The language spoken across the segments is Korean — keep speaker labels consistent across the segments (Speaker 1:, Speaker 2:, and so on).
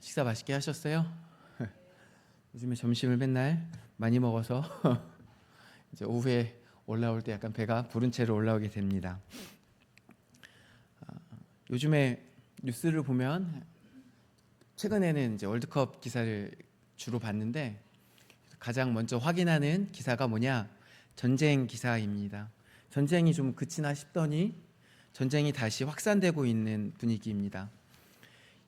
Speaker 1: 식사 맛있게 하셨어요? 요즘에 점심을 맨날 많이 먹어서 이제 오후에 올라올 때 약간 배가 부른 채로 올라오게 됩니다. 요즘에 뉴스를 보면 최근에는 이제 월드컵 기사를 주로 봤는데 가장 먼저 확인하는 기사가 뭐냐? 전쟁 기사입니다. 전쟁이 좀 그치나 싶더니 전쟁이 다시 확산되고 있는 분위기입니다.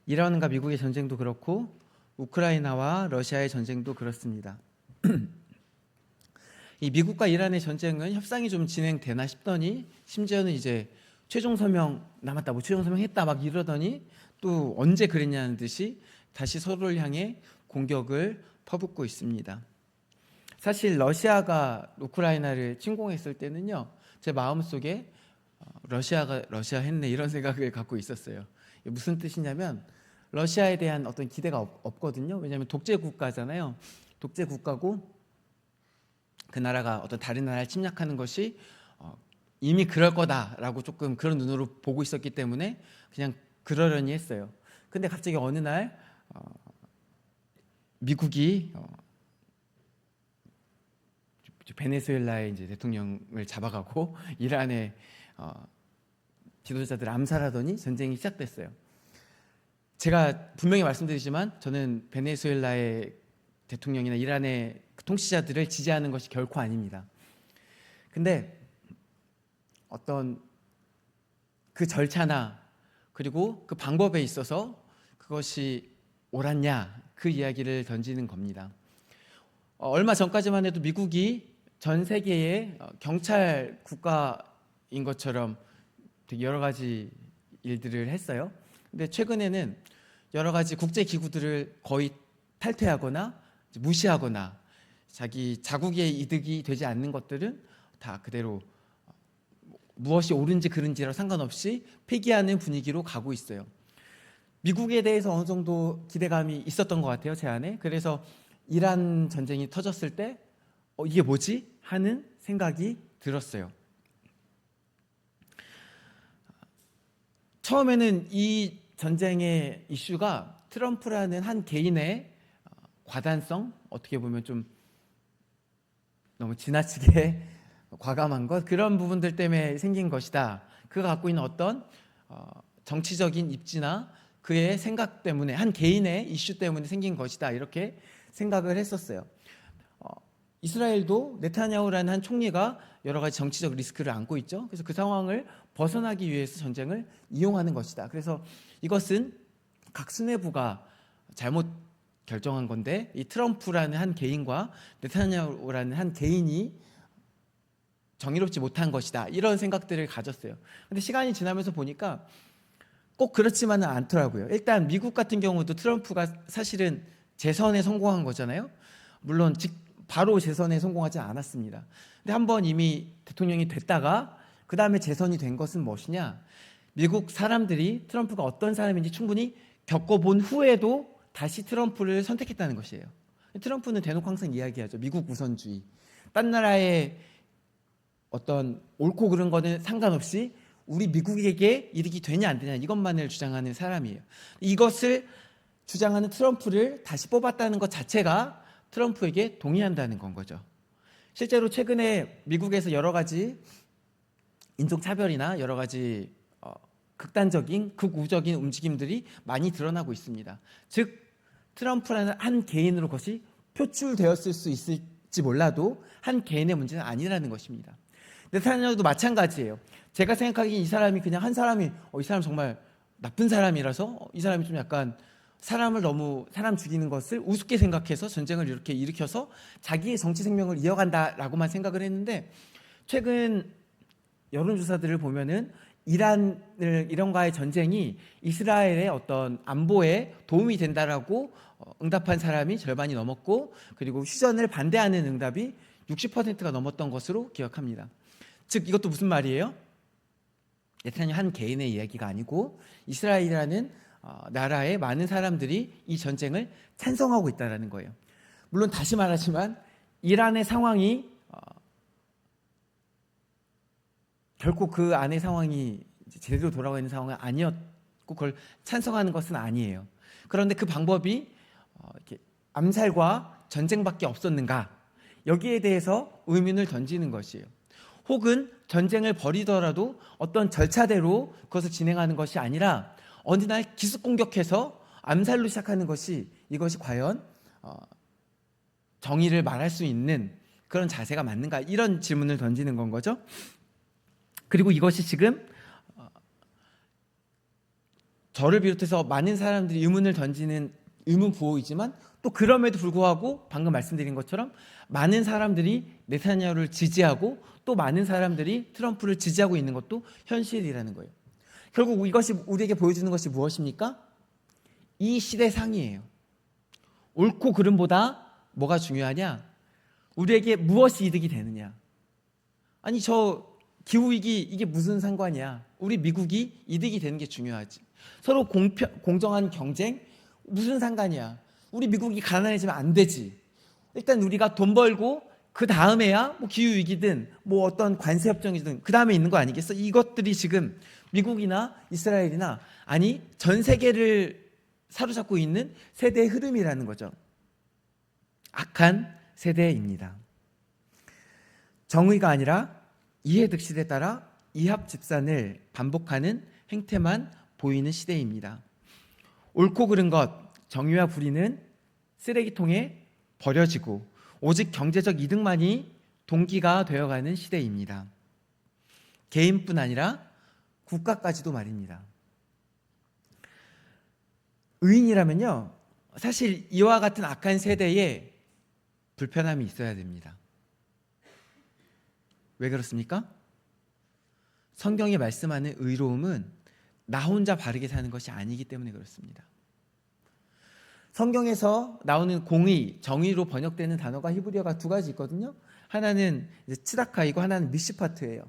Speaker 1: 이란과 미국의 전쟁도 그렇고 우크라이나와 러시아의 전쟁도 그렇습니다. 이 미국과 이란의 전쟁은 협상이 좀 진행되나 싶더니 심지어는 이제 최종 서명 남았다, 뭐 최종 서명했다 막 이러더니 또 언제 그랬냐는 듯이 다시 서로를 향해 공격을 퍼붓고 있습니다. 사실 러시아가 우크라이나를 침공했을 때는요, 제 마음속에 러시아가 러시아 했네 이런 생각을 갖고 있었어요. 무슨 뜻이냐면 러시아에 대한 어떤 기대가 없거든요. 왜냐하면 독재 국가잖아요. 독재 국가고 그 나라가 어떤 다른 나라를 침략하는 것이 이미 그럴 거다라고 조금 그런 눈으로 보고 있었기 때문에 그냥 그러려니 했어요. 근데 갑자기 어느 날 미국이 베네수엘라의 이제 대통령을 잡아가고 이란의 지도자들을 암살하더니 전쟁이 시작됐어요. 제가 분명히 말씀드리지만 저는 베네수엘라의 대통령이나 이란의 통치자들을 지지하는 것이 결코 아닙니다. 근데 어떤 그 절차나 그리고 그 방법에 있어서 그것이 옳았냐 그 이야기를 던지는 겁니다. 얼마 전까지만 해도 미국이 전 세계의 경찰 국가인 것처럼 되게 여러 가지 일들을 했어요. 근데 최근에는 여러 가지 국제 기구들을 거의 탈퇴하거나 무시하거나 자기 자국의 이득이 되지 않는 것들은 다 그대로 무엇이 옳은지 그른지랑 상관없이 폐기하는 분위기로 가고 있어요. 미국에 대해서 어느 정도 기대감이 있었던 것 같아요, 제 안에. 그래서 이란 전쟁이 터졌을 때 이게 뭐지? 하는 생각이 들었어요. 처음에는 이 전쟁의 이슈가 트럼프라는 한 개인의 과단성, 어떻게 보면 좀 너무 지나치게 과감한 것, 그런 부분들 때문에 생긴 것이다. 그가 갖고 있는 어떤 정치적인 입지나 그의 생각 때문에, 한 개인의 이슈 때문에 생긴 것이다, 이렇게 생각을 했었어요. 이스라엘도 네타냐후라는 한 총리가 여러 가지 정치적 리스크를 안고 있죠. 그래서 그 상황을 벗어나기 위해서 전쟁을 이용하는 것이다. 그래서 이것은 각 수뇌부가 잘못 결정한 건데 이 트럼프라는 한 개인과 네타냐후라는 한 개인이 정의롭지 못한 것이다, 이런 생각들을 가졌어요. 근데 시간이 지나면서 보니까 꼭 그렇지만은 않더라고요. 일단 미국 같은 경우도 트럼프가 사실은 재선에 성공한 거잖아요. 물론 바로 재선에 성공하지 않았습니다. 근데 한번 이미 대통령이 됐다가 그 다음에 재선이 된 것은 무엇이냐? 미국 사람들이 트럼프가 어떤 사람인지 충분히 겪어본 후에도 다시 트럼프를 선택했다는 것이에요. 트럼프는 대놓고 항상 이야기하죠. 미국 우선주의. 딴 나라의 어떤 옳고 그른 거는 상관없이 우리 미국에게 이득이 되냐 안 되냐 이것만을 주장하는 사람이에요. 이것을 주장하는 트럼프를 다시 뽑았다는 것 자체가 트럼프에게 동의한다는 건 거죠. 실제로 최근에 미국에서 여러 가지 인종차별이나 여러 가지 극단적인 극우적인 움직임들이 많이 드러나고 있습니다. 즉 트럼프라는 한 개인으로 그것이 표출되었을 수 있을지 몰라도 한 개인의 문제는 아니라는 것입니다. 네타냐후도 마찬가지예요. 제가 생각하기에 이 사람이 그냥 한 사람이 이 사람 정말 나쁜 사람이라서 이 사람이 좀 약간 사람을 너무 사람 죽이는 것을 우습게 생각해서 전쟁을 이렇게 일으켜서 자기의 정치 생명을 이어간다라고만 생각을 했는데 최근 여론조사들을 보면은 이란과의 전쟁이 이스라엘의 어떤 안보에 도움이 된다라고 응답한 사람이 절반이 넘었고 그리고 휴전을 반대하는 응답이 60%가 넘었던 것으로 기억합니다. 즉 이것도 무슨 말이에요? 네타냐후 한 개인의 이야기가 아니고 이스라엘이라는 나라의 많은 사람들이 이 전쟁을 찬성하고 있다는 거예요. 물론 다시 말하지만 이란의 상황이 결코 그 안의 상황이 제대로 돌아가 있는 상황은 아니었고 그걸 찬성하는 것은 아니에요. 그런데 그 방법이 이렇게 암살과 전쟁밖에 없었는가? 여기에 대해서 의문을 던지는 것이에요. 혹은 전쟁을 벌이더라도 어떤 절차대로 그것을 진행하는 것이 아니라 어느 날 기습 공격해서 암살로 시작하는 것이 이것이 과연 정의를 말할 수 있는 그런 자세가 맞는가? 이런 질문을 던지는 건 거죠. 그리고 이것이 지금 저를 비롯해서 많은 사람들이 의문을 던지는 의문 부호이지만 또 그럼에도 불구하고 방금 말씀드린 것처럼 많은 사람들이 네타냐후를 지지하고 또 많은 사람들이 트럼프를 지지하고 있는 것도 현실이라는 거예요. 결국 이것이 우리에게 보여주는 것이 무엇입니까? 이 시대상이에요. 옳고 그름보다 뭐가 중요하냐? 우리에게 무엇이 이득이 되느냐? 아니 저 기후위기 이게 무슨 상관이야? 우리 미국이 이득이 되는 게 중요하지. 서로 공정한 경쟁 무슨 상관이야? 우리 미국이 가난해지면 안 되지. 일단 우리가 돈 벌고 그 다음에야 뭐 기후위기든 뭐 어떤 관세협정이든 그 다음에 있는 거 아니겠어? 이것들이 지금 미국이나 이스라엘이나 아니 전 세계를 사로잡고 있는 세대의 흐름이라는 거죠. 악한 세대입니다. 정의가 아니라 이해득실에 따라 이합집산을 반복하는 행태만 보이는 시대입니다. 옳고 그른 것, 정의와 불의는 쓰레기통에 버려지고 오직 경제적 이득만이 동기가 되어가는 시대입니다. 개인뿐 아니라 국가까지도 말입니다. 의인이라면요, 사실 이와 같은 악한 세대에 불편함이 있어야 됩니다. 왜 그렇습니까? 성경이 말씀하는 의로움은 나 혼자 바르게 사는 것이 아니기 때문에 그렇습니다. 성경에서 나오는 공의, 정의로 번역되는 단어가 히브리어가 두 가지 있거든요. 하나는 츠다카이고 하나는 미시파트예요.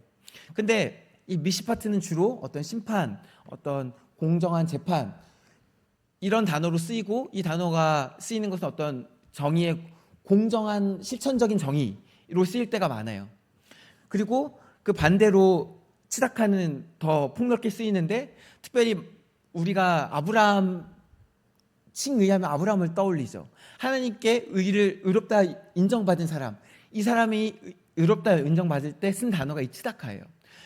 Speaker 1: 근데 이 미시파트는 주로 어떤 심판, 어떤 공정한 재판 이런 단어로 쓰이고, 이 단어가 쓰이는 것은 어떤 정의의 공정한 실천적인 정의로 쓰일 때가 많아요. 그리고 그 반대로 츠다카는 더 폭넓게 쓰이는데, 특별히 우리가 아브라함 칭의하면 아브라함을 떠올리죠. 하나님께 의롭다 인정받은 사람, 이 사람이 의롭다 인정받을 때 쓴 단어가 이 츠다카예요.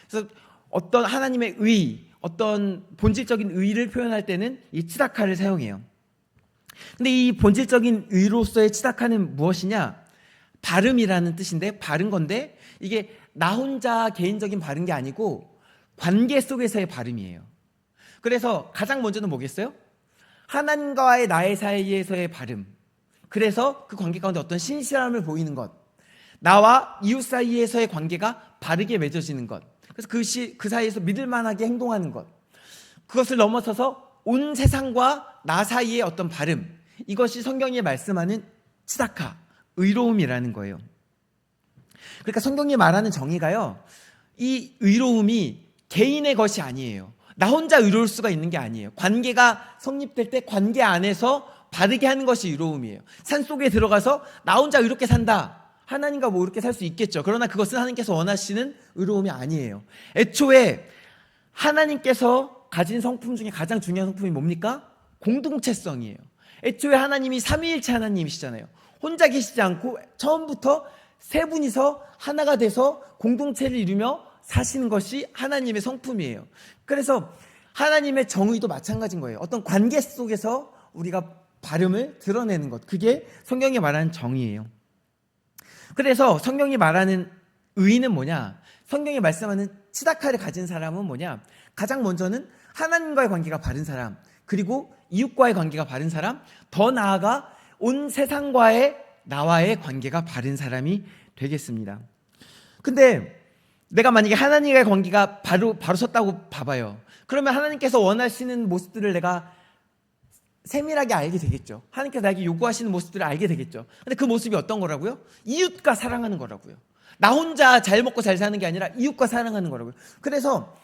Speaker 1: 그래서 어떤 하나님의 의, 어떤 본질적인 의를 표현할 때는 이 츠다카를 사용해요. 근데 이 본질적인 의로서의 츠다카는 무엇이냐? 바름이라는 뜻인데, 바른 건데 이게 나 혼자 개인적인 바른 게 아니고 관계 속에서의 바름이에요. 그래서 가장 먼저는 뭐겠어요? 하나님과의 나의 사이에서의 바름. 그래서 그 관계 가운데 어떤 신실함을 보이는 것, 나와 이웃 사이에서의 관계가 바르게 맺어지는 것, 그래서 그 사이에서 믿을만하게 행동하는 것, 그것을 넘어서서 온 세상과 나 사이의 어떤 바름, 이것이 성경이 말씀하는 츠다카, 의로움이라는 거예요. 그러니까 성경이 말하는 정의가요, 이 의로움이 개인의 것이 아니에요. 나 혼자 의로울 수가 있는 게 아니에요. 관계가 성립될 때 관계 안에서 바르게 하는 것이 의로움이에요. 산속에 들어가서 나 혼자 의롭게 산다, 하나님과 뭐 이렇게 살 수 있겠죠. 그러나 그것은 하나님께서 원하시는 의로움이 아니에요. 애초에 하나님께서 가진 성품 중에 가장 중요한 성품이 뭡니까? 공동체성이에요. 애초에 하나님이 삼위일체 하나님이시잖아요. 혼자 계시지 않고 처음부터 세 분이서 하나가 돼서 공동체를 이루며 사시는 것이 하나님의 성품이에요. 그래서 하나님의 정의도 마찬가지인 거예요. 어떤 관계 속에서 우리가 바름을 드러내는 것, 그게 성경이 말하는 정의예요. 그래서 성경이 말하는 의인은 뭐냐? 성경이 말씀하는 츠다카를 가진 사람은 뭐냐? 가장 먼저는 하나님과의 관계가 바른 사람, 그리고 이웃과의 관계가 바른 사람, 더 나아가 온 세상과의 나와의 관계가 바른 사람이 되겠습니다. 근데 내가 만약에 하나님과의 관계가 바로 섰다고 봐봐요. 그러면 하나님께서 원하시는 모습들을 내가 세밀하게 알게 되겠죠. 하나님께서 나에게 요구하시는 모습들을 알게 되겠죠. 근데 그 모습이 어떤 거라고요? 이웃과 사랑하는 거라고요. 나 혼자 잘 먹고 잘 사는 게 아니라 이웃과 사랑하는 거라고요. 그래서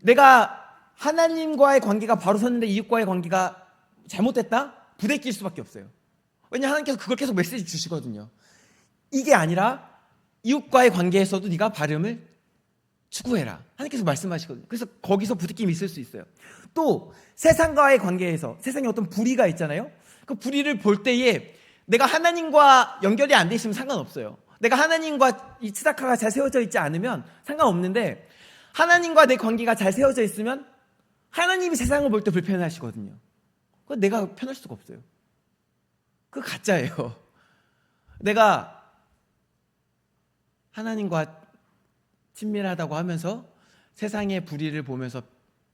Speaker 1: 내가 하나님과의 관계가 바로 섰는데 이웃과의 관계가 잘못됐다? 부대낄 수밖에 없어요. 왜냐하면 하나님께서 그걸 계속 메시지 주시거든요. 이게 아니라 이웃과의 관계에서도 네가 바름을 추구해라. 하나님께서 말씀하시거든요. 그래서 거기서 부딪힘이 있을 수 있어요. 또 세상과의 관계에서 세상에 어떤 불의가 있잖아요. 그 불의를 볼 때에 내가 하나님과 연결이 안 돼 있으면 상관없어요. 내가 하나님과 이 츠다카가 잘 세워져 있지 않으면 상관없는데, 하나님과 내 관계가 잘 세워져 있으면 하나님이 세상을 볼 때 불편하시거든요. 그건 내가 편할 수가 없어요. 그거 가짜예요. 내가 하나님과 친밀하다고 하면서 세상의 불의를 보면서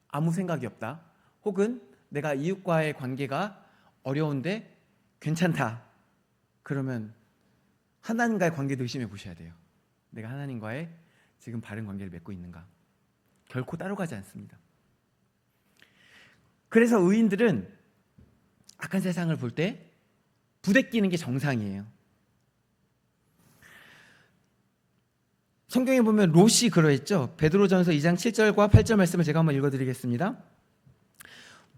Speaker 1: 아무 생각이 없다, 혹은 내가 이웃과의 관계가 어려운데 괜찮다, 그러면 하나님과의 관계도 의심해 보셔야 돼요. 내가 하나님과의 지금 바른 관계를 맺고 있는가? 결코 따로 가지 않습니다. 그래서 의인들은 악한 세상을 볼 때 부대끼는 게 정상이에요. 성경에 보면 롯이 그러했죠. 베드로전서 2장 7절과 8절 말씀을 제가 한번 읽어드리겠습니다.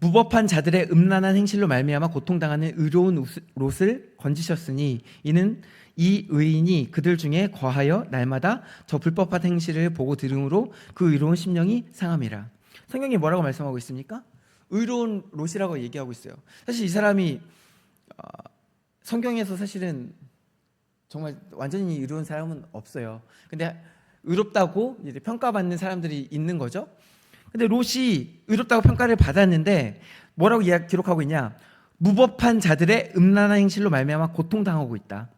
Speaker 1: 무법한 자들의 음란한 행실로 말미암아 고통당하는 의로운 롯을 건지셨으니 이는 이 의인이 그들 중에 거하여 날마다 저 불법한 행실을 보고 들음으로 그 의로운 심령이 상함이라. 성경이 뭐라고 말씀하고 있습니까? 의로운 롯이라고 얘기하고 있어요. 사실 이 사람이 성경에서 사실은 정말 완전히 의로운 사람은 없어요. 근데 의롭다고 이제 평가받는 사람들이 있는 거죠. 근데 롯이 의롭다고 평가를 받았는데 뭐라고 기록하고 있냐? 무법한 자들의 음란한 행실로 말미암아 고통당하고 있다.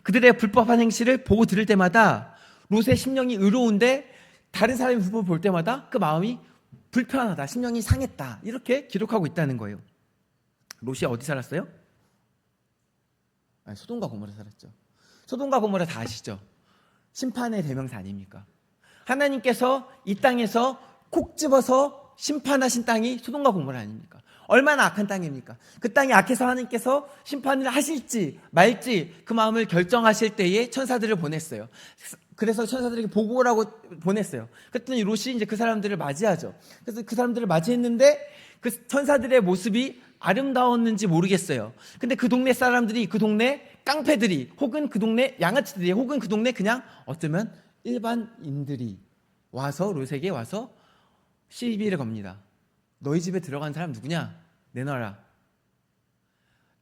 Speaker 1: 그들의 불법한 행실을 보고 들을 때마다 롯의 심령이 의로운데 다른 사람이 불법을 볼 때마다 그 마음이 불편하다, 심령이 상했다, 이렇게 기록하고 있다는 거예요. 롯이 어디 살았어요? 소돔과 고모라 살았죠. 소돔과 고모라 다 아시죠? 심판의 대명사 아닙니까? 하나님께서 이 땅에서 콕 집어서 심판하신 땅이 소돔과 고모라 아닙니까? 얼마나 악한 땅입니까? 그 땅이 악해서 하나님께서 심판을 하실지 말지 그 마음을 결정하실 때에 천사들을 보냈어요. 그래서 천사들에게 보고라고 보냈어요. 그랬더니 롯이 이제 그 사람들을 맞이하죠. 그래서 그 사람들을 맞이했는데 그 천사들의 모습이 아름다웠는지 모르겠어요. 근데 그 동네 사람들이, 그 동네 깡패들이, 혹은 그 동네 양아치들이, 혹은 그 동네 그냥 어쩌면 일반인들이 와서 롯에게 와서 시비를 겁니다. 너희 집에 들어간 사람 누구냐? 내놔라.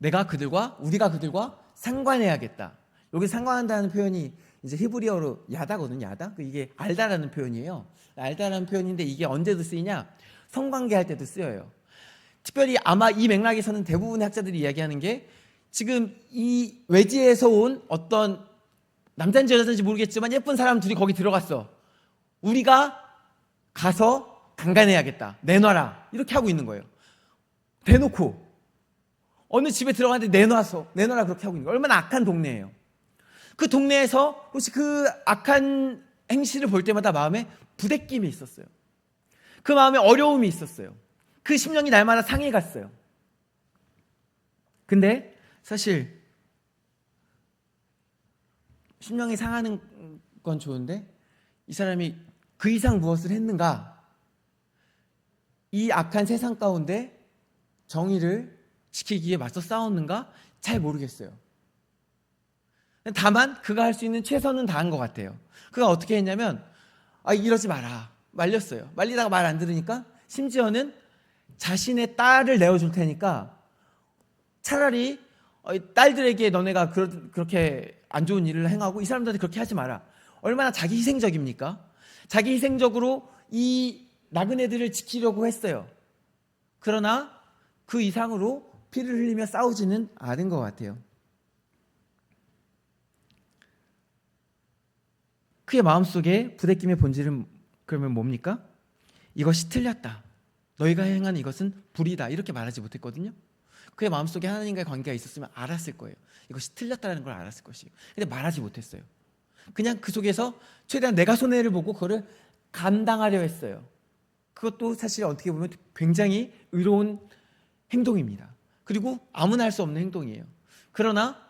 Speaker 1: 우리가 그들과 상관해야겠다. 여기 상관한다는 표현이 이제 히브리어로 야다거든요. 야다. 이게 알다라는 표현이에요. 알다라는 표현인데 이게 언제도 쓰이냐? 성관계할 때도 쓰여요. 특별히 아마 이 맥락에서는 대부분의 학자들이 이야기하는 게, 지금 이 외지에서 온 어떤 남자인지 여자인지 모르겠지만 예쁜 사람 둘이 거기 들어갔어. 우리가 가서 강간해야겠다. 내놔라. 이렇게 하고 있는 거예요. 대놓고 어느 집에 들어갔는데 내놔라 그렇게 하고 있는 거예요. 얼마나 악한 동네예요. 그 동네에서 혹시 그 악한 행실을 볼 때마다 마음에 부대낌이 있었어요. 그 마음에 어려움이 있었어요. 그 심령이 날마다 상해갔어요. 근데 사실 심령이 상하는 건 좋은데 이 사람이 그 이상 무엇을 했는가? 이 악한 세상 가운데 정의를 지키기 위해 맞서 싸웠는가? 잘 모르겠어요. 다만 그가 할 수 있는 최선은 다한 것 같아요. 그가 어떻게 했냐면 이러지 마라. 말렸어요. 말리다가 말 안 들으니까 심지어는 자신의 딸을 내어줄 테니까 차라리 딸들에게 너네가 그렇게 안 좋은 일을 행하고 이 사람들한테 그렇게 하지 마라. 얼마나 자기 희생적입니까? 자기 희생적으로 이 나그네들을 지키려고 했어요. 그러나 그 이상으로 피를 흘리며 싸우지는 않은 것 같아요. 그의 마음속에 부대낌의 본질은 그러면 뭡니까? 이것이 틀렸다. 너희가 행하는 이것은 불이다. 이렇게 말하지 못했거든요. 그의 마음속에 하나님과의 관계가 있었으면 알았을 거예요. 이것이 틀렸다는 걸 알았을 것이에요. 근데 말하지 못했어요. 그냥 그 속에서 최대한 내가 손해를 보고 그거를 감당하려 했어요. 그것도 사실 어떻게 보면 굉장히 의로운 행동입니다. 그리고 아무나 할 수 없는 행동이에요. 그러나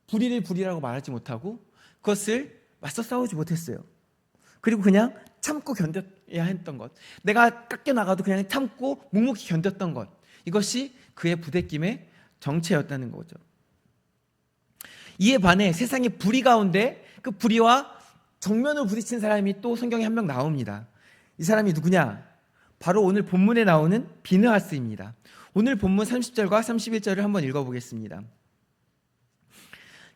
Speaker 1: 불의를 불의라고 말하지 못하고 그것을 맞서 싸우지 못했어요. 그리고 그냥 참고 견뎌야 했던 것, 내가 깎여나가도 그냥 참고 묵묵히 견뎠던 것, 이것이 그의 부대낌의 정체였다는 거죠. 이에 반해 세상의 불의 가운데 그 불의와 정면으로 부딪힌 사람이 또 성경에 한 명 나옵니다. 이 사람이 누구냐? 바로 오늘 본문에 나오는 비느하스입니다. 오늘 본문 30절과 31절을 한번 읽어보겠습니다.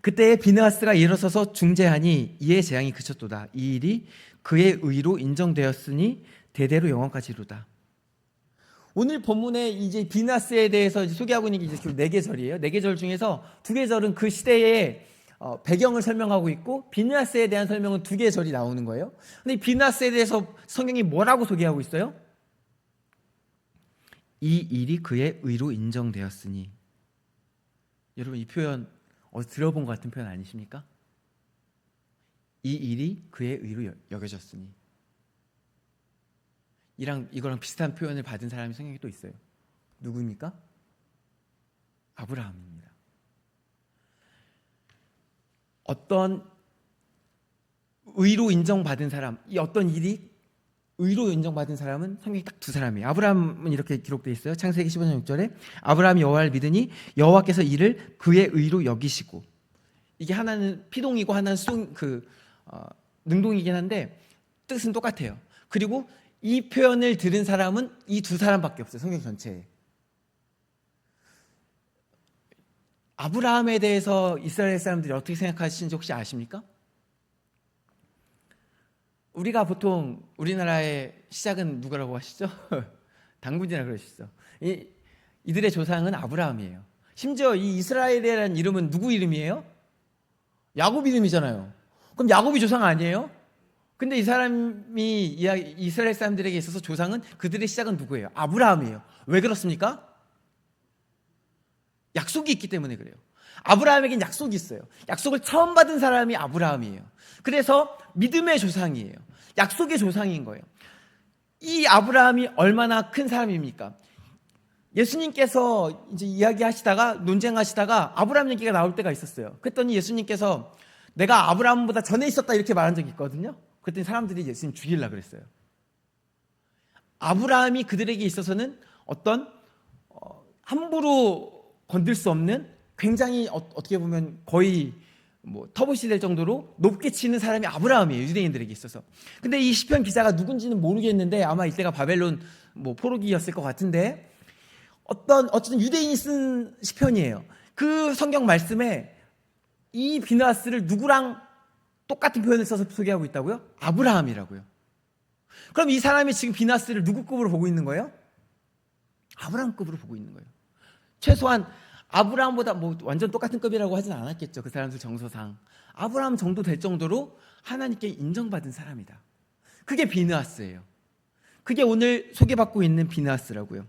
Speaker 1: 그때 비느하스가 일어서서 중재하니 이에 재앙이 그쳤도다. 이 일이 그의 의로 인정되었으니 대대로 영원까지 이루다. 오늘 본문에 이제 비느하스에 대해서 소개하고 있는 게 이제 네 계절이에요. 네 계절 중에서 두 계절은 그 시대의 배경을 설명하고 있고, 비느하스에 대한 설명은 두 계절이 나오는 거예요. 근데 이 비느하스에 대해서 성경이 뭐라고 소개하고 있어요? 이 일이 그의 의로 인정되었으니. 여러분, 이 표현 어디서 들어본 것 같은 표현 아니십니까? 이 일이 그의 의로 여겨졌으니. 이거랑 비슷한 표현을 받은 사람이 성경에 또 있어요. 누구입니까? 아브라함입니다. 어떤 의로 인정받은 사람, 이 어떤 일이 의로 인정받은 사람은 성경에 딱 두 사람이에요. 아브라함은 이렇게 기록되어 있어요. 창세기 15장 6절에 아브라함이 여호와를 믿으니 여호와께서 이를 그의 의로 여기시고. 이게 하나는 피동이고 하나는 능동이긴 한데 뜻은 똑같아요. 그리고 이 표현을 들은 사람은 이 두 사람밖에 없어요. 성경 전체에. 아브라함에 대해서 이스라엘 사람들이 어떻게 생각하시는지 혹시 아십니까? 우리가 보통 우리나라의 시작은 누구라고 하시죠? 당군이라 그러시죠. 이들의 조상은 아브라함이에요. 심지어 이 이스라엘이라는 이름은 누구 이름이에요? 야곱 이름이잖아요. 그럼 야곱이 조상 아니에요? 근데 이 사람이 이스라엘 사람들에게 있어서 조상은, 그들의 시작은 누구예요? 아브라함이에요. 왜 그렇습니까? 약속이 있기 때문에 그래요. 아브라함에겐 약속이 있어요. 약속을 처음 받은 사람이 아브라함이에요. 그래서 믿음의 조상이에요. 약속의 조상인 거예요. 이 아브라함이 얼마나 큰 사람입니까? 예수님께서 이제 이야기하시다가, 논쟁하시다가 아브라함 얘기가 나올 때가 있었어요. 그랬더니 예수님께서 내가 아브라함보다 전에 있었다 이렇게 말한 적이 있거든요. 그랬더니 사람들이 예수님 죽이려고 그랬어요. 아브라함이 그들에게 있어서는 어떤 함부로 건들 수 없는, 굉장히 어떻게 보면 거의 터봇이 될 정도로 높게 치는 사람이 아브라함이에요. 유대인들에게 있어서. 근데 이 시편 기자가 누군지는 모르겠는데 아마 이때가 바벨론 포로기였을 것 같은데, 어쨌든 유대인이 쓴 시편이에요. 그 성경 말씀에 이 비느하스를 누구랑 똑같은 표현을 써서 소개하고 있다고요? 아브라함이라고요. 그럼 이 사람이 지금 비느하스를 누구 급으로 보고 있는 거예요? 아브라함 급으로 보고 있는 거예요. 최소한 아브라함보다 완전 똑같은 급이라고 하진 않았겠죠. 그 사람들 정서상. 아브라함 정도 될 정도로 하나님께 인정받은 사람이다. 그게 비느하스예요. 그게 오늘 소개받고 있는 비느하스라고요.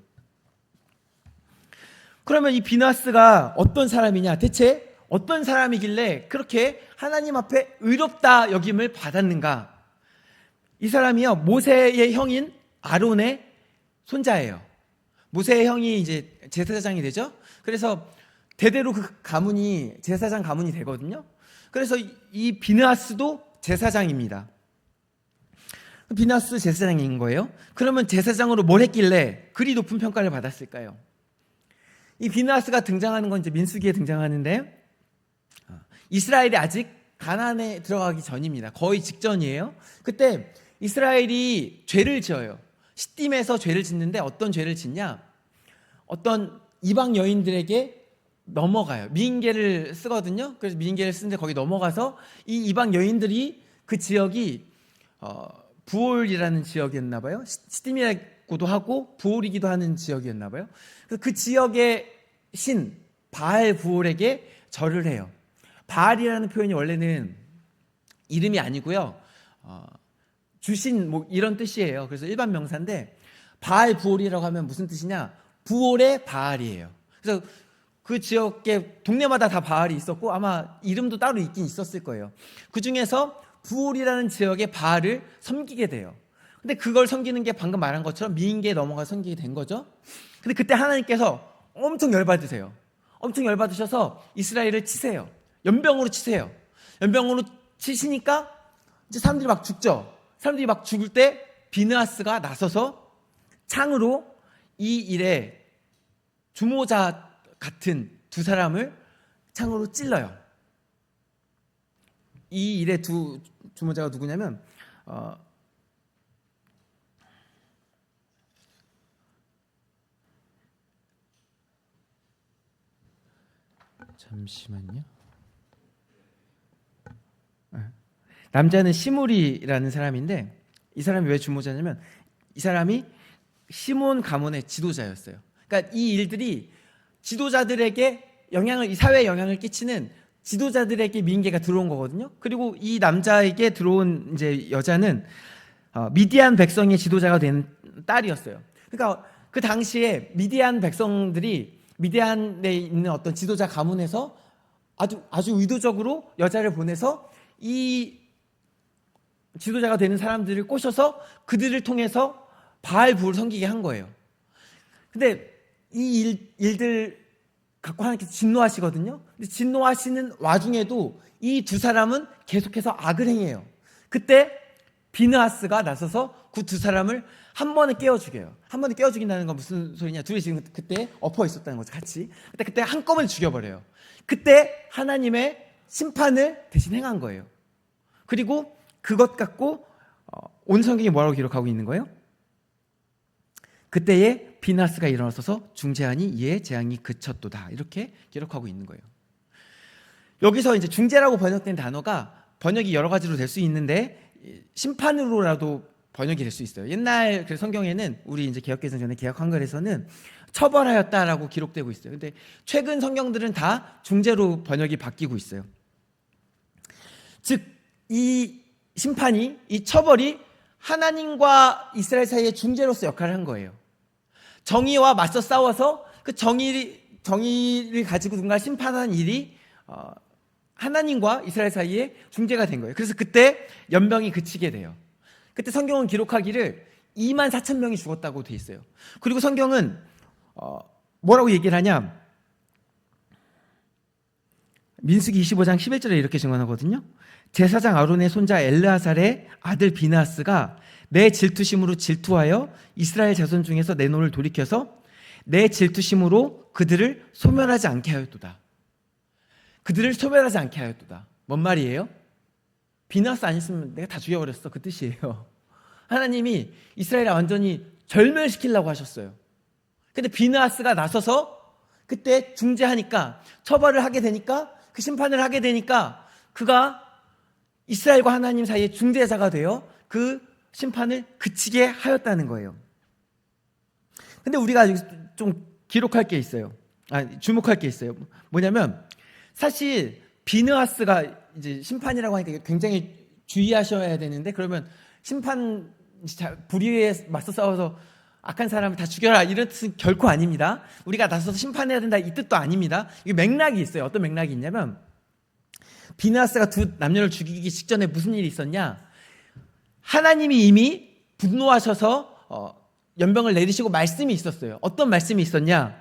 Speaker 1: 그러면 이 비느하스가 어떤 사람이냐? 대체 어떤 사람이길래 그렇게 하나님 앞에 의롭다 여김을 받았는가? 이 사람이요, 모세의 형인 아론의 손자예요. 모세의 형이 이제 제사장이 되죠. 그래서 대대로 그 가문이 제사장 가문이 되거든요. 그래서 이 비느하스도 제사장입니다. 비느하스 제사장인 거예요. 그러면 제사장으로 뭘 했길래 그리 높은 평가를 받았을까요? 이 비느하스가 등장하는 건 이제 민수기에 등장하는데, 이스라엘이 아직 가나안에 들어가기 전입니다. 거의 직전이에요. 그때 이스라엘이 죄를 지어요. 시딤에서 죄를 짓는데 어떤 죄를 짓냐? 어떤 이방 여인들에게 넘어가요. 미인계를 쓰거든요. 그래서 미인계를 쓰는데 거기 넘어가서 이 이방 여인들이, 그 지역이 부올이라는 지역이었나 봐요. 시딤이라고도 하고 부올이기도 하는 지역이었나 봐요. 그래서 그 지역의 신 바알 부올에게 절을 해요. 바알이라는 표현이 원래는 이름이 아니고요, 주신 이런 뜻이에요. 그래서 일반 명사인데, 바알 부올이라고 하면 무슨 뜻이냐? 부올의 바알이에요. 그래서 그 지역의 동네마다 다 바알이 있었고 아마 이름도 따로 있긴 있었을 거예요. 그 중에서 부올이라는 지역의 바알을 섬기게 돼요. 근데 그걸 섬기는 게 방금 말한 것처럼 미인계에 넘어가 섬기게 된 거죠. 근데 그때 하나님께서 엄청 열받으세요. 엄청 열받으셔서 이스라엘을 치세요. 연병으로 치세요. 연병으로 치시니까 이제 사람들이 막 죽죠. 사람들이 막 죽을 때 비느하스가 나서서 창으로 이 일에 주모자 같은 두 사람을 창으로 찔러요. 이 일에 두 주모자가 누구냐면 잠시만요. 남자는 시므리라는 사람인데 이 사람이 왜 주모자냐면 이 사람이 시몬 가문의 지도자였어요. 그러니까 이 일들이 지도자들에게 이 사회에 영향을 끼치는 지도자들에게 민계가 들어온 거거든요. 그리고 이 남자에게 들어온 이제 여자는 미디안 백성의 지도자가 된 딸이었어요. 그러니까 그 당시에 미디안 백성들이 미디안에 있는 어떤 지도자 가문에서 아주 의도적으로 여자를 보내서 이 지도자가 되는 사람들을 꼬셔서 그들을 통해서 바알부를 섬기게 한 거예요. 근데 이 일들 갖고 하나님께서 진노하시거든요. 근데 진노하시는 와중에도 이 두 사람은 계속해서 악을 행해요. 그때 비느하스가 나서서 그 두 사람을 한 번에 깨워 죽여요. 한 번에 깨워 죽인다는 건 무슨 소리냐? 둘이 지금 그때 엎어 있었다는 거죠, 같이. 그때 한꺼번에 죽여버려요. 그때 하나님의 심판을 대신 행한 거예요. 그리고 그것 갖고 온 성경이 뭐라고 기록하고 있는 거예요? 그때에 비나스가 일어나서 중재하니 이에 재앙이 그쳤도다. 이렇게 기록하고 있는 거예요. 여기서 이제 중재라고 번역된 단어가 번역이 여러 가지로 될 수 있는데 심판으로라도 번역이 될 수 있어요. 옛날 그 성경에는 우리 이제 개역개정전에 개역 한글에서는 처벌하였다라고 기록되고 있어요. 근데 최근 성경들은 다 중재로 번역이 바뀌고 있어요. 즉 이 심판이, 이 처벌이 하나님과 이스라엘 사이의 중재로서 역할을 한 거예요. 정의와 맞서 싸워서 그 정의를 가지고 누군가 심판하는 일이 하나님과 이스라엘 사이에 중재가 된 거예요. 그래서 그때 연병이 그치게 돼요. 그때 성경은 기록하기를 2만 4천 명이 죽었다고 돼 있어요. 그리고 성경은 뭐라고 얘기를 하냐? 민수기 25장 11절에 이렇게 증언하거든요. 제사장 아론의 손자 엘르아살의 아들 비느하스가 내 질투심으로 질투하여 이스라엘 자손 중에서 내 노를 돌이켜서 내 질투심으로 그들을 소멸하지 않게 하였도다. 그들을 소멸하지 않게 하였도다. 뭔 말이에요? 비느하스 안 있으면 내가 다 죽여버렸어, 그 뜻이에요. 하나님이 이스라엘을 완전히 절멸시키려고 하셨어요. 근데 비느하스가 나서서 그때 중재하니까, 처벌을 하게 되니까, 그 심판을 하게 되니까 그가 이스라엘과 하나님 사이의 중재자가 되어 그 심판을 그치게 하였다는 거예요. 근데 우리가 좀 기록할 게 있어요. 주목할 게 있어요. 뭐냐면 사실 비느하스가 이제 심판이라고 하니까 굉장히 주의하셔야 되는데, 그러면 심판 불의에 맞서 싸워서 악한 사람을 다 죽여라 이런 뜻은 결코 아닙니다. 우리가 나서서 심판해야 된다 이 뜻도 아닙니다. 이게 맥락이 있어요. 어떤 맥락이 있냐면 비느하스가 두 남녀를 죽이기 직전에 무슨 일이 있었냐? 하나님이 이미 분노하셔서 연병을 내리시고 말씀이 있었어요. 어떤 말씀이 있었냐?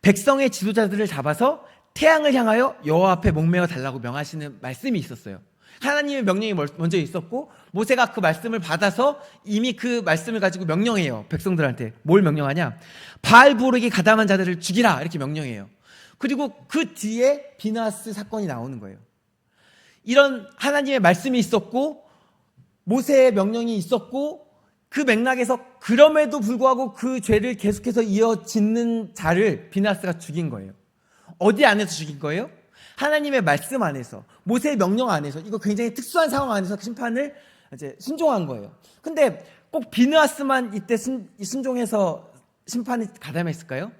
Speaker 1: 백성의 지도자들을 잡아서 태양을 향하여 여호와 앞에 목매어 달라고 명하시는 말씀이 있었어요. 하나님의 명령이 먼저 있었고 모세가 그 말씀을 받아서 이미 그 말씀을 가지고 명령해요. 백성들한테 뭘 명령하냐? 바알부르기 가담한 자들을 죽이라 이렇게 명령해요. 그리고 그 뒤에 비느하스 사건이 나오는 거예요. 이런 하나님의 말씀이 있었고 모세의 명령이 있었고 그 맥락에서 그럼에도 불구하고 그 죄를 계속해서 이어짓는 자를 비느하스가 죽인 거예요. 어디 안에서 죽인 거예요? 하나님의 말씀 안에서, 모세의 명령 안에서, 이거 굉장히 특수한 상황 안에서 그 심판을 이제 순종한 거예요. 근데 꼭 비느하스만 이때 순종해서 심판이 가담했을까요?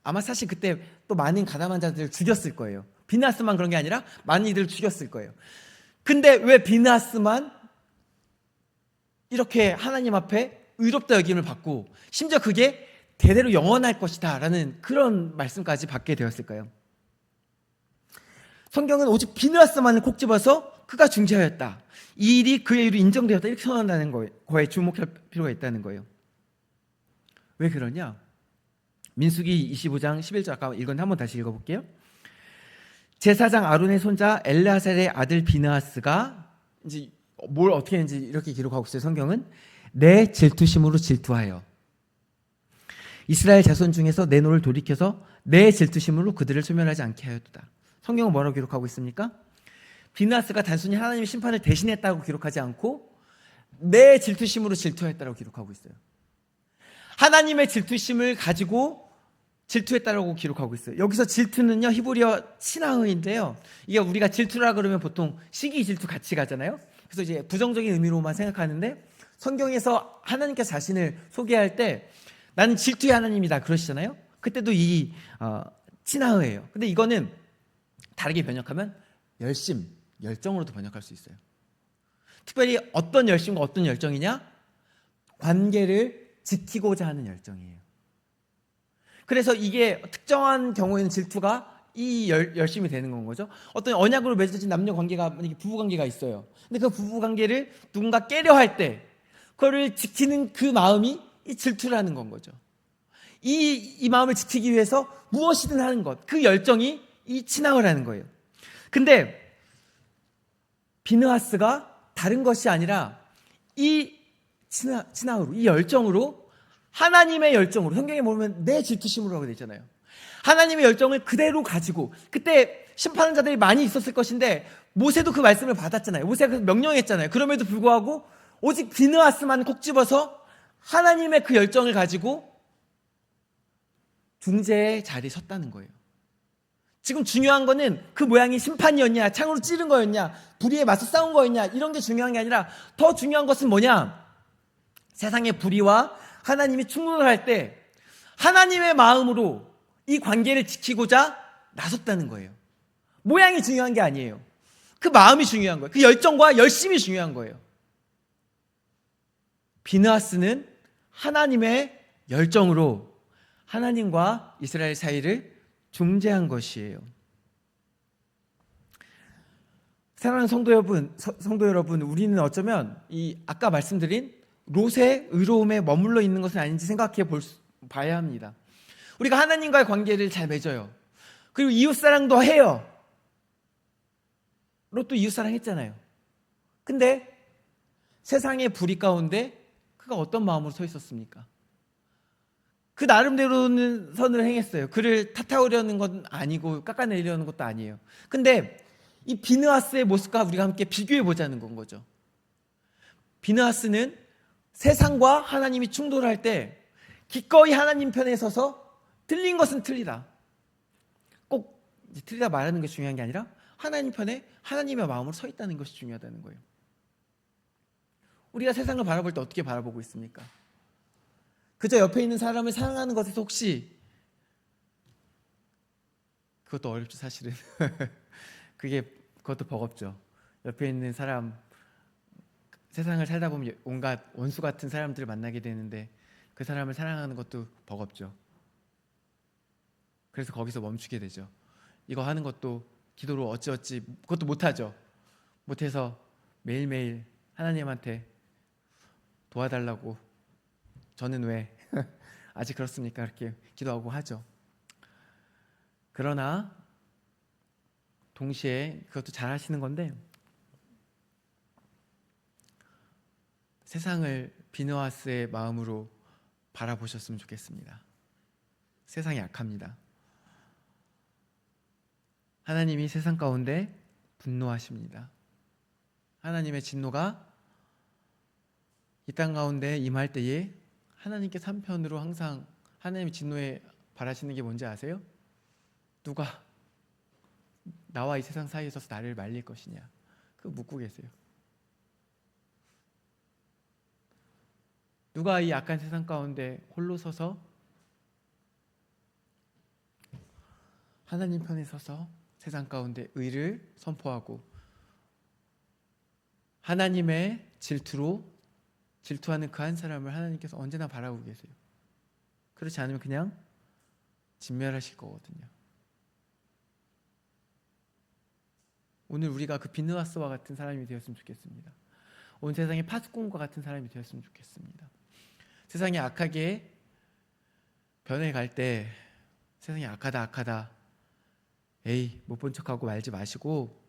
Speaker 1: 아마 사실 그때 또 많은 가담한 자들을 죽였을 거예요. 비느하스만 그런 게 아니라 많은 이들을 죽였을 거예요. 근데 왜 비느하스만 이렇게 하나님 앞에 의롭다 여김을 받고 심지어 그게 대대로 영원할 것이다 라는 그런 말씀까지 받게 되었을까요? 성경은 오직 비느하스만을 콕 집어서 그가 중재하였다, 이 일이 그의 일로 인정되었다 이렇게 선언한다는 거에 주목할 필요가 있다는 거예요. 왜 그러냐? 민수기 25장 11절 아까 읽었는데 한번 다시 읽어볼게요. 제사장 아론의 손자 엘르아살의 아들 비느하스가 이제 뭘 어떻게 했는지 이렇게 기록하고 있어요. 성경은 내 질투심으로 질투하여 이스라엘 자손 중에서 내 노를 돌이켜서 내 질투심으로 그들을 소멸하지 않게 하였도다. 성경은 뭐라고 기록하고 있습니까? 비느하스가 단순히 하나님의 심판을 대신했다고 기록하지 않고 내 질투심으로 질투했다고 기록하고 있어요. 하나님의 질투심을 가지고 질투했다라고 기록하고 있어요. 여기서 질투는요, 히브리어 시나흐인데요. 이게 우리가 질투라 그러면 보통 시기 질투 같이 가잖아요. 그래서 이제 부정적인 의미로만 생각하는데 성경에서 하나님께서 자신을 소개할 때 나는 질투의 하나님이다 그러시잖아요. 그때도 이 시나흐예요. 근데 이거는 다르게 번역하면 열심, 열정으로도 번역할 수 있어요. 특별히 어떤 열심과 어떤 열정이냐? 관계를 지키고자 하는 열정이에요. 그래서 이게 특정한 경우에는 질투가 이 열심이 되는 건 거죠. 어떤 언약으로 맺어진 남녀 관계가, 부부 관계가 있어요. 근데 그 부부 관계를 누군가 깨려 할 때 그거를 지키는 그 마음이 이 질투라는 건 거죠. 이 마음을 지키기 위해서 무엇이든 하는 것, 그 열정이 이 친아우라는 거예요. 근데 비느하스가 다른 것이 아니라 이 친아우로, 이 열정으로, 하나님의 열정으로, 성경에 보면 내 질투심으로 하게 되잖아요. 하나님의 열정을 그대로 가지고, 그때 심판하는 자들이 많이 있었을 것인데 모세도 그 말씀을 받았잖아요. 모세가 명령했잖아요. 그럼에도 불구하고 오직 비느하스만 콕 집어서 하나님의 그 열정을 가지고 중재의 자리에 섰다는 거예요. 지금 중요한 거는 그 모양이 심판이었냐, 창으로 찌른 거였냐, 불의에 맞서 싸운 거였냐, 이런 게 중요한 게 아니라 더 중요한 것은 뭐냐? 세상의 불의와 하나님이 충돌할 때 하나님의 마음으로 이 관계를 지키고자 나섰다는 거예요. 모양이 중요한 게 아니에요. 그 마음이 중요한 거예요. 그 열정과 열심이 중요한 거예요. 비느하스는 하나님의 열정으로 하나님과 이스라엘 사이를 중재한 것이에요. 사랑하는 성도 여러분, 우리는 어쩌면 이 아까 말씀드린 롯의 의로움에 머물러 있는 것은 아닌지 생각해 봐야 합니다. 우리가 하나님과의 관계를 잘 맺어요. 그리고 이웃사랑도 해요. 롯도 이웃사랑 했잖아요. 근데 세상의 불의 가운데 그가 어떤 마음으로 서 있었습니까? 그 나름대로는 선을 행했어요. 그를 탓하려는 건 아니고 깎아내리려는 것도 아니에요. 근데 이 비느하스의 모습과 우리가 함께 비교해 보자는 건 거죠. 비느하스는 세상과 하나님이 충돌할 때 기꺼이 하나님 편에 서서 틀린 것은 틀리다. 꼭 틀리다 말하는 게 중요한 게 아니라 하나님 편에 하나님의 마음으로 서 있다는 것이 중요하다는 거예요. 우리가 세상을 바라볼 때 어떻게 바라보고 있습니까? 그저 옆에 있는 사람을 사랑하는 것에서 혹시, 그것도 어렵죠 사실은. 그것도 버겁죠. 옆에 있는 사람, 세상을 살다 보면 온갖 원수 같은 사람들을 만나게 되는데 그 사람을 사랑하는 것도 버겁죠. 그래서 거기서 멈추게 되죠. 이거 하는 것도 기도로 어찌어찌 그것도 못하죠. 못해서 매일매일 하나님한테 도와달라고, 저는 왜 아직 그렇습니까? 이렇게 기도하고 하죠. 그러나 동시에 그것도 잘 하시는 건데 세상을 비느하스의 마음으로 바라보셨으면 좋겠습니다. 세상이 악합니다. 하나님이 세상 가운데 분노하십니다. 하나님의 진노가 이 땅 가운데 임할 때에 하나님께서 한편으로 항상 하나님의 진노에 바라시는 게 뭔지 아세요? 누가 나와 이 세상 사이에 서서 나를 말릴 것이냐, 그거 묻고 계세요. 누가 이 악한 세상 가운데 홀로 서서 하나님 편에 서서 세상 가운데 의를 선포하고 하나님의 질투하는 그 한 사람을 하나님께서 언제나 바라보고 계세요. 그렇지 않으면 그냥 진멸하실 거거든요. 오늘 우리가 그 비느하스와 같은 사람이 되었으면 좋겠습니다. 온 세상의 파수꾼과 같은 사람이 되었으면 좋겠습니다. 세상이 악하게 변해갈 때 세상이 악하다 에이 못 본 척하고 말지 마시고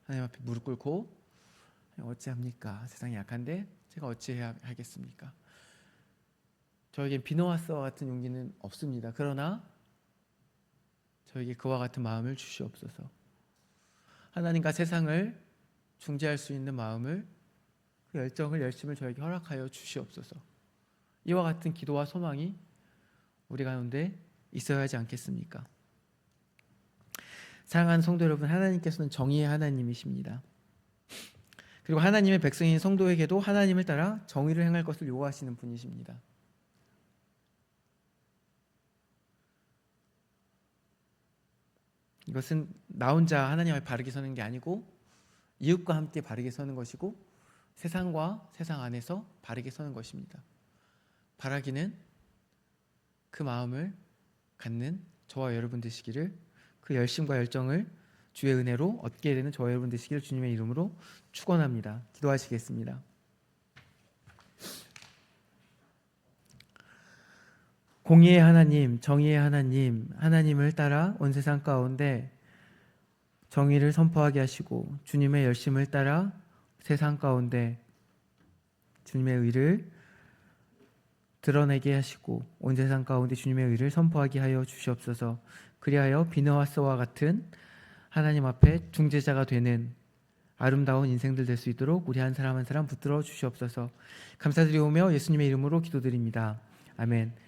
Speaker 1: 하나님 앞에 무릎 꿇고 어찌합니까? 세상이 약한데 제가 어찌해야 하겠습니까? 저에겐 비느하스와 같은 용기는 없습니다. 그러나 저에게 그와 같은 마음을 주시옵소서. 하나님과 세상을 중재할 수 있는 마음을, 그 열정을, 열심을 저에게 허락하여 주시옵소서. 이와 같은 기도와 소망이 우리 가운데 있어야 하지 않겠습니까? 사랑하는 성도 여러분, 하나님께서는 정의의 하나님이십니다. 그리고 하나님의 백성인 성도에게도 하나님을 따라 정의를 행할 것을 요구하시는 분이십니다. 이것은 나 혼자 하나님 앞에 바르게 서는 게 아니고 이웃과 함께 바르게 서는 것이고 세상과 세상 안에서 바르게 서는 것입니다. 바라기는 그 마음을 갖는 저와 여러분 되시기를, 그 열심과 열정을 주의 은혜로 얻게 되는 저와 여러분 되시기를 주님의 이름으로 축원합니다. 기도하시겠습니다. 공의의 하나님, 정의의 하나님, 하나님을 따라 온 세상 가운데 정의를 선포하게 하시고 주님의 열심을 따라 세상 가운데 주님의 의를 드러내게 하시고 온 세상 가운데 주님의 의를 선포하게 하여 주시옵소서. 그리하여 비느하스와 같은 하나님 앞에 중재자가 되는 아름다운 인생들 될 수 있도록 우리 한 사람 한 사람 붙들어 주시옵소서. 감사드리오며 예수님의 이름으로 기도드립니다. 아멘.